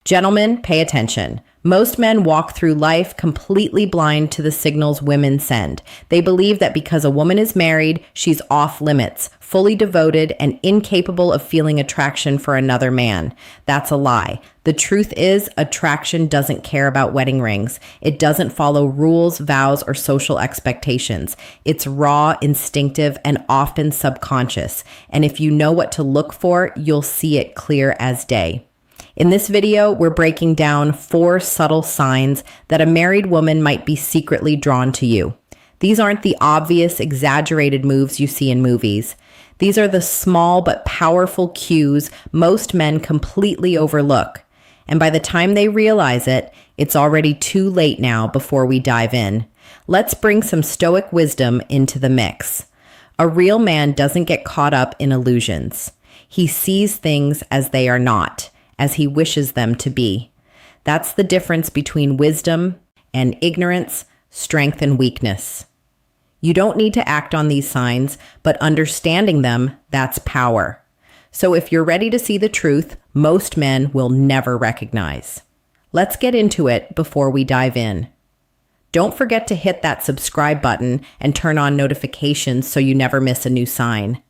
Gentlemen, pay attention. Most men walk through life completely blind to the signals women send. They believe that because a woman is married, she's off limits, fully devoted, and incapable of feeling attraction for another man. That's a lie. The truth is, attraction doesn't care about wedding rings. It doesn't follow rules, vows, or social expectations. It's raw, instinctive, and often subconscious. And if you know what to look for, you'll see it clear as day. In this video, we're breaking down 4 subtle signs that a married woman might be secretly drawn to you. These aren't the obvious, exaggerated moves you see in movies. These are the small but powerful cues most men completely overlook. And by the time they realize it, it's already too late now before we dive in. Let's bring some Stoic wisdom into the mix. A real man doesn't get caught up in illusions. He sees things as they are not, as he wishes them to be. That's the difference between wisdom and ignorance, strength and weakness. You don't need to act on these signs, but understanding them, that's power. So if you're ready to see the truth, most men will never recognize. Let's get into it before we dive in. Don't forget to hit that subscribe button and turn on notifications so you never miss a new sign.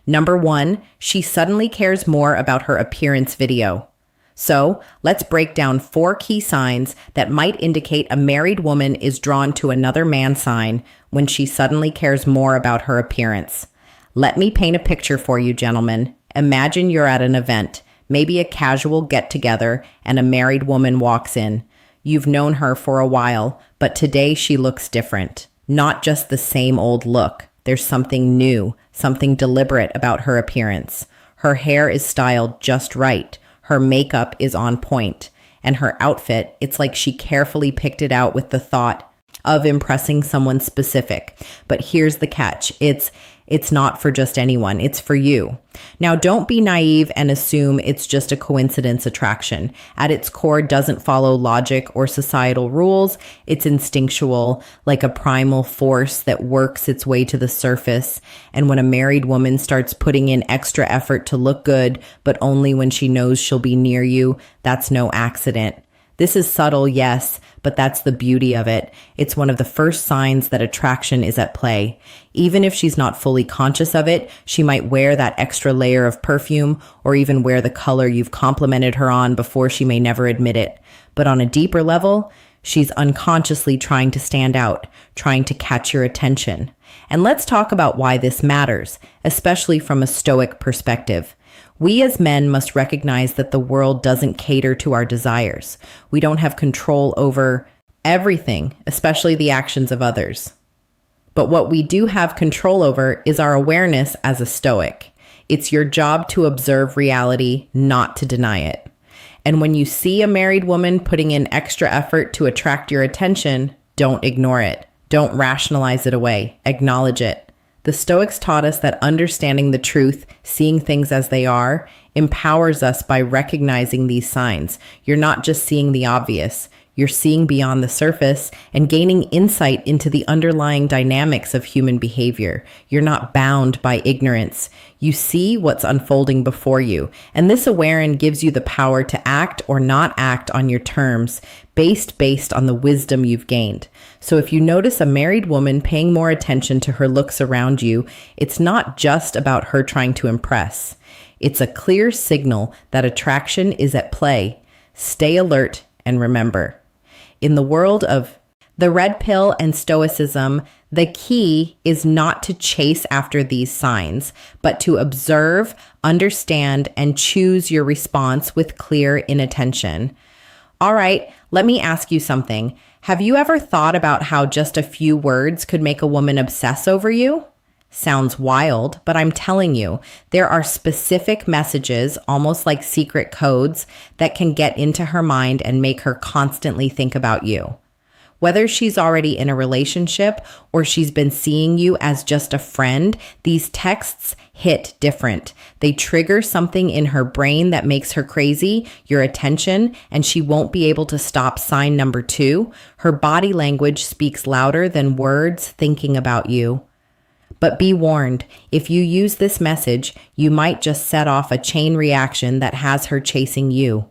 Number 1, she suddenly cares more about her appearance video. So, let's break down 4 key signs that might indicate a married woman is drawn to another man sign when she suddenly cares more about her appearance. Let me paint a picture for you, gentlemen. Imagine you're at an event, maybe a casual get-together, and a married woman walks in. You've known her for a while, but today she looks different. Not just the same old look. There's something new, something deliberate about her appearance. Her hair is styled just right. Her makeup is on point, and her outfit, it's like she carefully picked it out with the thought of impressing someone specific. But here's the catch. It's not for just anyone. It's for you. Now, don't be naive and assume it's just a coincidence attraction. At its core, it doesn't follow logic or societal rules. It's instinctual, like a primal force that works its way to the surface. And when a married woman starts putting in extra effort to look good, but only when she knows she'll be near you, that's no accident. This is subtle, yes, but that's the beauty of it. It's one of the first signs that attraction is at play. Even if she's not fully conscious of it, she might wear that extra layer of perfume or even wear the color you've complimented her on before she may never admit it. But on a deeper level, she's unconsciously trying to stand out, trying to catch your attention. And let's talk about why this matters, especially from a Stoic perspective. We as men must recognize that the world doesn't cater to our desires. We don't have control over everything, especially the actions of others. But what we do have control over is our awareness as a Stoic. It's your job to observe reality, not to deny it. And when you see a married woman putting in extra effort to attract your attention, don't ignore it. Don't rationalize it away. Acknowledge it. The Stoics taught us that understanding the truth, seeing things as they are, empowers us by recognizing these signs. You're not just seeing the obvious. You're seeing beyond the surface and gaining insight into the underlying dynamics of human behavior. You're not bound by ignorance. You see what's unfolding before you, and this awareness gives you the power to act or not act on your terms, based on the wisdom you've gained. So if you notice a married woman paying more attention to her looks around you, it's not just about her trying to impress. It's a clear signal that attraction is at play. Stay alert and remember. In the world of the red pill and Stoicism, the key is not to chase after these signs, but to observe, understand, and choose your response with clear inattention. All right, let me ask you something. Have you ever thought about how just a few words could make a woman obsess over you? Sounds wild, but I'm telling you, there are specific messages, almost like secret codes, that can get into her mind and make her constantly think about you. Whether she's already in a relationship or she's been seeing you as just a friend, these texts hit different. They trigger something in her brain that makes her crazy, your attention, and she won't be able to stop sign number 2. Her body language speaks louder than words thinking about you. But be warned, if you use this message, you might just set off a chain reaction that has her chasing you.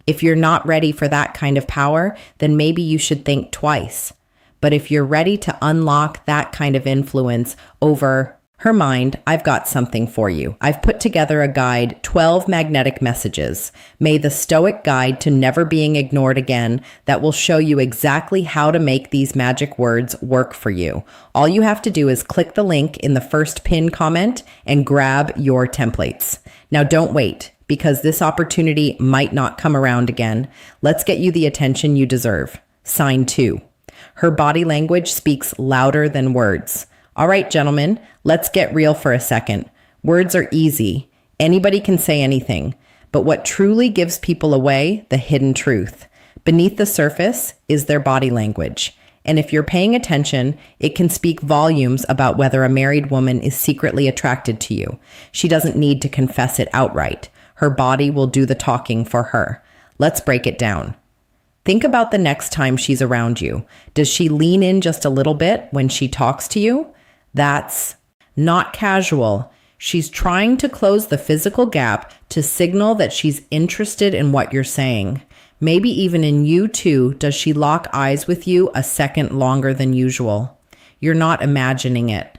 If you're not ready for that kind of power, then maybe you should think twice. But if you're ready to unlock that kind of influence over her mind, I've got something for you. I've put together a guide, 12 magnetic messages. May the Stoic guide to never being ignored again, that will show you exactly how to make these magic words work for you. All you have to do is click the link in the first pinned comment and grab your templates. Now don't wait, because this opportunity might not come around again. Let's get you the attention you deserve. Sign 2. Her body language speaks louder than words. All right, gentlemen, let's get real for a second. Words are easy. Anybody can say anything. But what truly gives people away, the hidden truth. Beneath the surface is their body language. And if you're paying attention, it can speak volumes about whether a married woman is secretly attracted to you. She doesn't need to confess it outright. Her body will do the talking for her. Let's break it down. Think about the next time she's around you. Does she lean in just a little bit when she talks to you? That's not casual. She's trying to close the physical gap to signal that she's interested in what you're saying. Maybe even in you too, does she lock eyes with you a second longer than usual? You're not imagining it.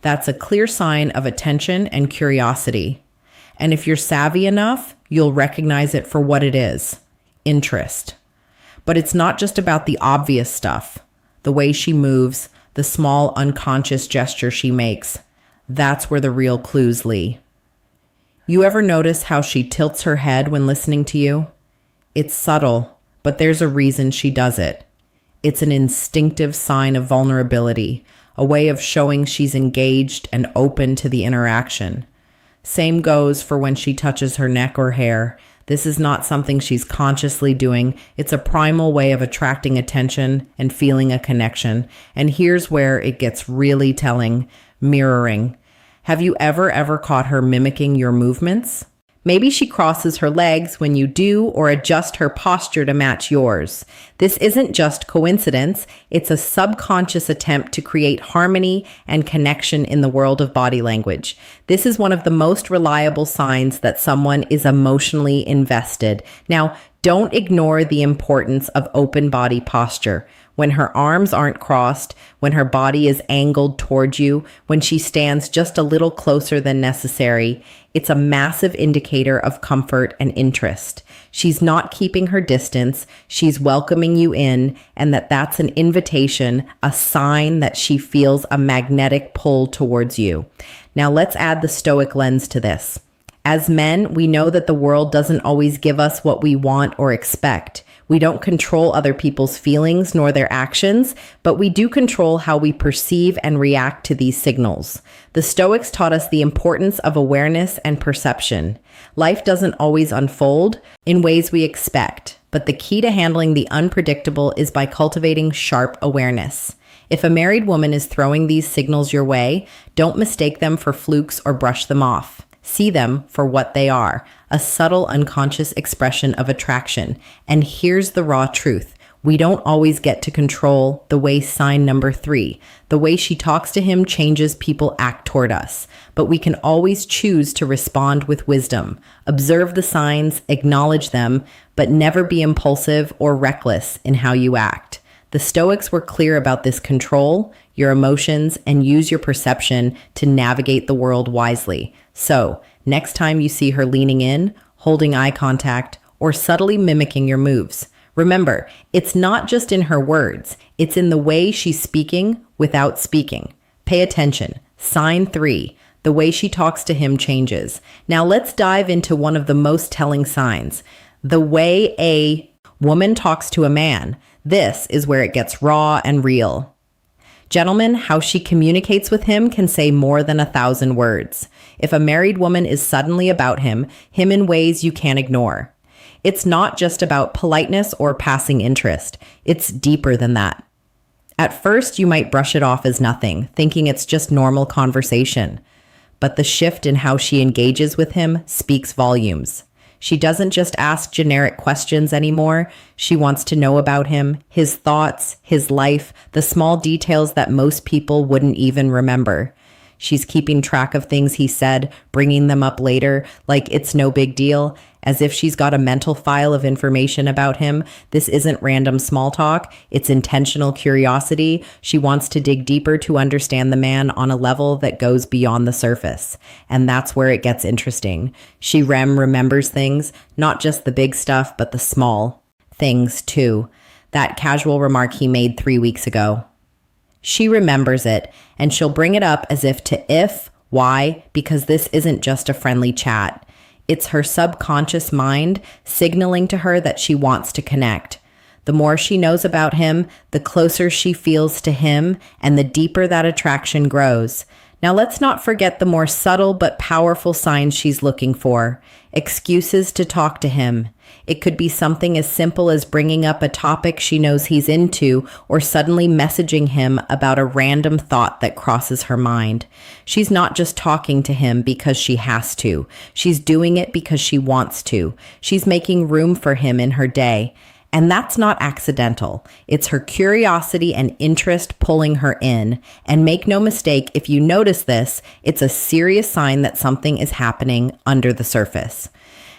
That's a clear sign of attention and curiosity. And if you're savvy enough, you'll recognize it for what it is: interest. But it's not just about the obvious stuff, the way she moves, the small unconscious gesture she makes. That's where the real clues lie. You ever notice how she tilts her head when listening to you? It's subtle, but there's a reason she does it. It's an instinctive sign of vulnerability, a way of showing she's engaged and open to the interaction. Same goes for when she touches her neck or hair. This is not something she's consciously doing. It's a primal way of attracting attention and feeling a connection. And here's where it gets really telling: mirroring. Have you ever caught her mimicking your movements? Maybe she crosses her legs when you do, or adjusts her posture to match yours. This isn't just coincidence. It's a subconscious attempt to create harmony and connection in the world of body language. This is one of the most reliable signs that someone is emotionally invested. Now, don't ignore the importance of open body posture. When her arms aren't crossed, when her body is angled toward you, when she stands just a little closer than necessary, it's a massive indicator of comfort and interest. She's not keeping her distance, she's welcoming you in, and that's an invitation, a sign that she feels a magnetic pull towards you. Now let's add the Stoic lens to this. As men, we know that the world doesn't always give us what we want or expect. We don't control other people's feelings nor their actions, but we do control how we perceive and react to these signals. The Stoics taught us the importance of awareness and perception. Life doesn't always unfold in ways we expect, but the key to handling the unpredictable is by cultivating sharp awareness. If a married woman is throwing these signals your way, don't mistake them for flukes or brush them off. See them for what they are, a subtle unconscious expression of attraction. And here's the raw truth. We don't always get to control the way sign number 3. The way she talks to him changes people act toward us. But we can always choose to respond with wisdom. Observe the signs, acknowledge them, but never be impulsive or reckless in how you act. The Stoics were clear about this: control your emotions and use your perception to navigate the world wisely. So, next time you see her leaning in, holding eye contact, or subtly mimicking your moves, remember, it's not just in her words, it's in the way she's speaking without speaking. Pay attention. Sign 3. The way she talks to him changes. Now let's dive into one of the most telling signs. The way a woman talks to a man. This is where it gets raw and real. Gentlemen, how she communicates with him can say more than 1,000 words. If a married woman is suddenly about him in ways you can't ignore. It's not just about politeness or passing interest. It's deeper than that. At first, you might brush it off as nothing, thinking it's just normal conversation. But the shift in how she engages with him speaks volumes. She doesn't just ask generic questions anymore. She wants to know about him, his thoughts, his life, the small details that most people wouldn't even remember. She's keeping track of things he said, bringing them up later, like it's no big deal. as if she's got a mental file of information about him. This isn't random small talk, it's intentional curiosity. She wants to dig deeper to understand the man on a level that goes beyond the surface. And that's where it gets interesting. She remembers things, not just the big stuff, but the small things too. That casual remark he made 3 weeks ago. She remembers it, and she'll bring it up as if to why? Because this isn't just a friendly chat. It's her subconscious mind signaling to her that she wants to connect. The more she knows about him, the closer she feels to him, and the deeper that attraction grows. Now let's not forget the more subtle but powerful signs she's looking for. Excuses to talk to him. It could be something as simple as bringing up a topic she knows he's into, or suddenly messaging him about a random thought that crosses her mind. She's not just talking to him because she has to. She's doing it because she wants to. She's making room for him in her day. And that's not accidental. It's her curiosity and interest pulling her in. And make no mistake, if you notice this, it's a serious sign that something is happening under the surface.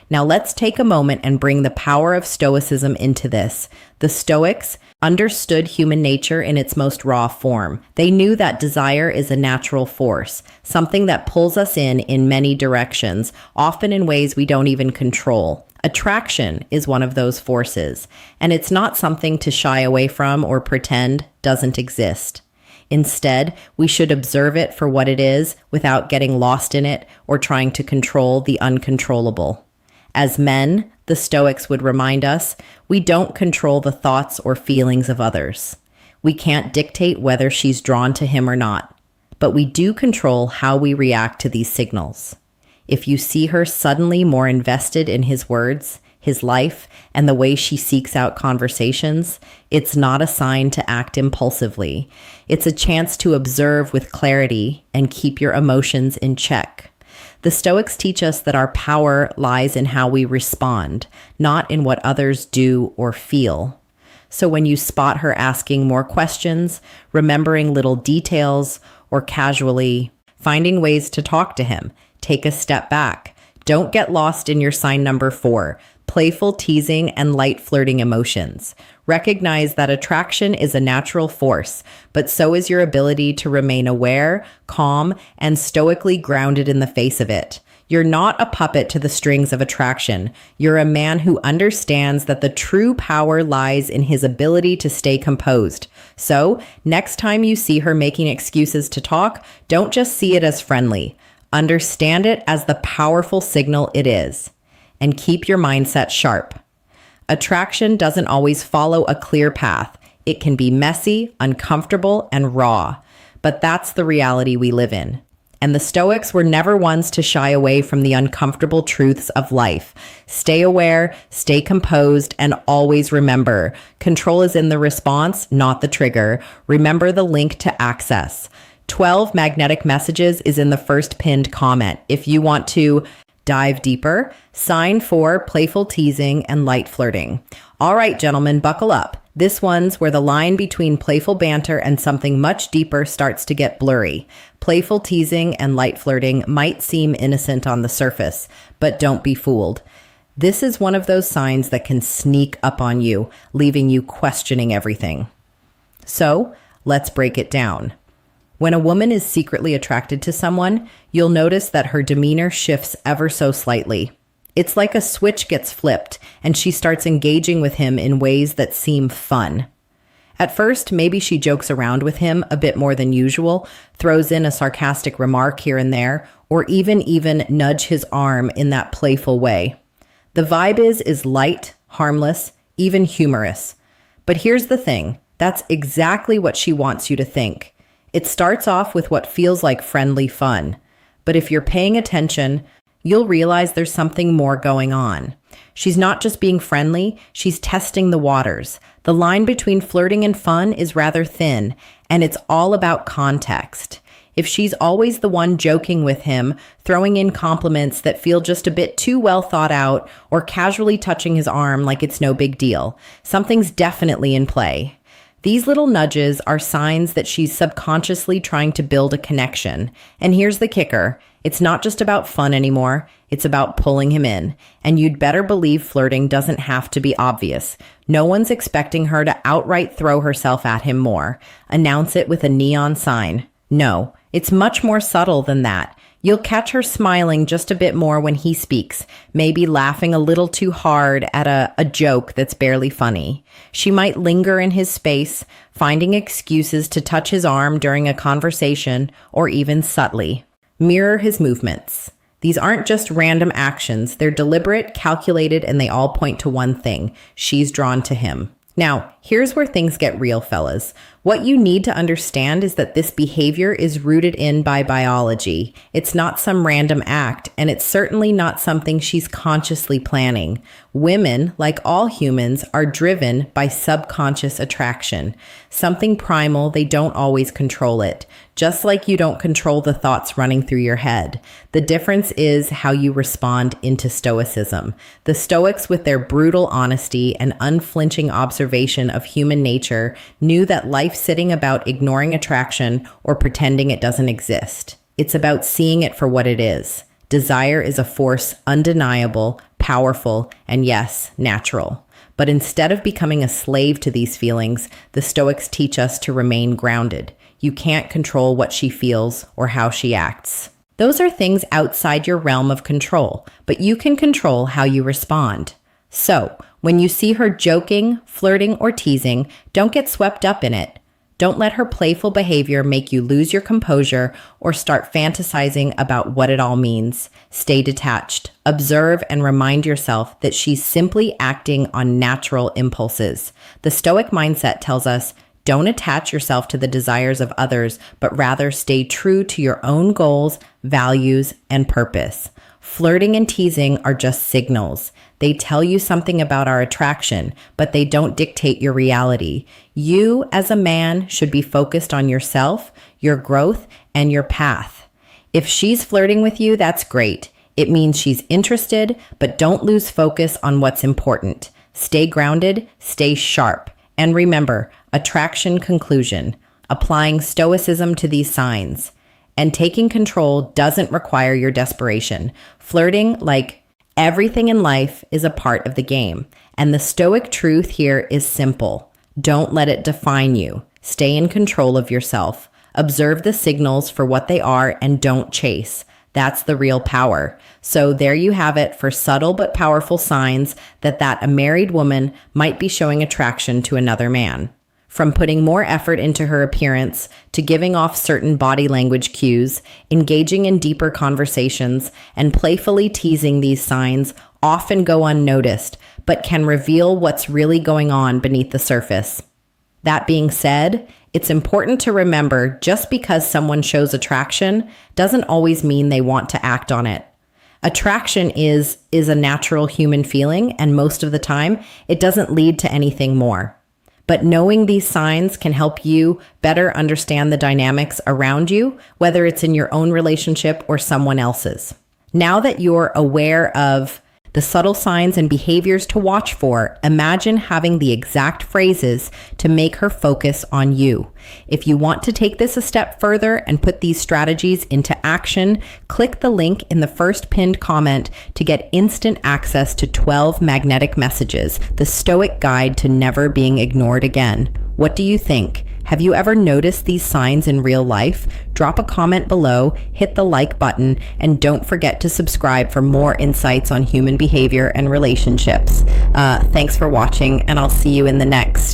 Now let's take a moment and bring the power of Stoicism into this. The Stoics understood human nature in its most raw form. They knew that desire is a natural force, something that pulls us in many directions, often in ways we don't even control. Attraction is one of those forces, and it's not something to shy away from or pretend doesn't exist. Instead, we should observe it for what it is without getting lost in it or trying to control the uncontrollable. As men, the Stoics would remind us, we don't control the thoughts or feelings of others. We can't dictate whether she's drawn to him or not, but we do control how we react to these signals. If you see her suddenly more invested in his words, his life, and the way she seeks out conversations, it's not a sign to act impulsively. It's a chance to observe with clarity and keep your emotions in check. The Stoics teach us that our power lies in how we respond, not in what others do or feel. So when you spot her asking more questions, remembering little details, or casually finding ways to talk to him, take a step back. Don't get lost in your sign number 4, playful teasing and light flirting emotions. Recognize that attraction is a natural force, but so is your ability to remain aware, calm, and stoically grounded in the face of it. You're not a puppet to the strings of attraction. You're a man who understands that the true power lies in his ability to stay composed. So, next time you see her making excuses to talk, don't just see it as friendly. Understand it as the powerful signal it is. And keep your mindset sharp. Attraction doesn't always follow a clear path. It can be messy, uncomfortable, and raw. But that's the reality we live in. And the Stoics were never ones to shy away from the uncomfortable truths of life. Stay aware, stay composed, and always remember, control is in the response, not the trigger. Remember the link to access. 12 magnetic messages is in the first pinned comment. If you want to dive deeper, sign 4, playful teasing and light flirting. All right, gentlemen, buckle up. This one's where the line between playful banter and something much deeper starts to get blurry. Playful teasing and light flirting might seem innocent on the surface, but don't be fooled. This is one of those signs that can sneak up on you, leaving you questioning everything. So, let's break it down. When a woman is secretly attracted to someone, you'll notice that her demeanor shifts ever so slightly. It's like a switch gets flipped, and she starts engaging with him in ways that seem fun. At first, maybe she jokes around with him a bit more than usual, throws in a sarcastic remark here and there, or even nudge his arm in that playful way. The vibe is light, harmless, even humorous. But here's the thing, that's exactly what she wants you to think. It starts off with what feels like friendly fun, but if you're paying attention, you'll realize there's something more going on. She's not just being friendly, she's testing the waters. The line between flirting and fun is rather thin, and it's all about context. If she's always the one joking with him, throwing in compliments that feel just a bit too well thought out, or casually touching his arm like it's no big deal, something's definitely in play. These little nudges are signs that she's subconsciously trying to build a connection. And here's the kicker. It's not just about fun anymore, it's about pulling him in. And you'd better believe flirting doesn't have to be obvious. No one's expecting her to outright throw herself at him more. Announce it with a neon sign. No, it's much more subtle than that. You'll catch her smiling just a bit more when he speaks, maybe laughing a little too hard at a joke that's barely funny. She might linger in his space, finding excuses to touch his arm during a conversation, or even subtly mirror his movements. These aren't just random actions. They're deliberate, calculated, and they all point to one thing. She's drawn to him. Now, here's where things get real, fellas. What you need to understand is that this behavior is rooted in by biology. It's not some random act, and it's certainly not something she's consciously planning. Women, like all humans, are driven by subconscious attraction. Something primal, they don't always control it. Just like you don't control the thoughts running through your head. The difference is how you respond into Stoicism. The Stoics, with their brutal honesty and unflinching observation of human nature, knew that life's sitting about ignoring attraction or pretending it doesn't exist. It's about seeing it for what it is. Desire is a force undeniable, powerful, and yes, natural. But instead of becoming a slave to these feelings, the Stoics teach us to remain grounded. You can't control what she feels or how she acts. Those are things outside your realm of control, but you can control how you respond. So, when you see her joking, flirting, or teasing, don't get swept up in it. Don't let her playful behavior make you lose your composure or start fantasizing about what it all means. Stay detached. Observe and remind yourself that she's simply acting on natural impulses. The Stoic mindset tells us, don't attach yourself to the desires of others, but rather stay true to your own goals, values, and purpose. Flirting and teasing are just signals. They tell you something about our attraction, but they don't dictate your reality. You, as a man, should be focused on yourself, your growth, and your path. If she's flirting with you, that's great. It means she's interested, but don't lose focus on what's important. Stay grounded, stay sharp. And remember, attraction conclusion, applying Stoicism to these signs. And taking control doesn't require your desperation. Flirting, like everything in life, is a part of the game. And the Stoic truth here is simple. Don't let it define you. Stay in control of yourself. Observe the signals for what they are and don't chase. That's the real power. So there you have it for subtle but powerful signs that a married woman might be showing attraction to another man. From putting more effort into her appearance to giving off certain body language cues, engaging in deeper conversations, and playfully teasing, these signs often go unnoticed, but can reveal what's really going on beneath the surface. That being said, it's important to remember just because someone shows attraction doesn't always mean they want to act on it. Attraction is a natural human feeling, and most of the time, it doesn't lead to anything more. But knowing these signs can help you better understand the dynamics around you, whether it's in your own relationship or someone else's. Now that you're aware of the subtle signs and behaviors to watch for, imagine having the exact phrases to make her focus on you. If you want to take this a step further and put these strategies into action, click the link in the first pinned comment to get instant access to 12 magnetic messages, the Stoic guide to never being ignored again. What do you think? Have you ever noticed these signs in real life? Drop a comment below, hit the like button, and don't forget to subscribe for more insights on human behavior and relationships. Thanks for watching, and I'll see you in the next.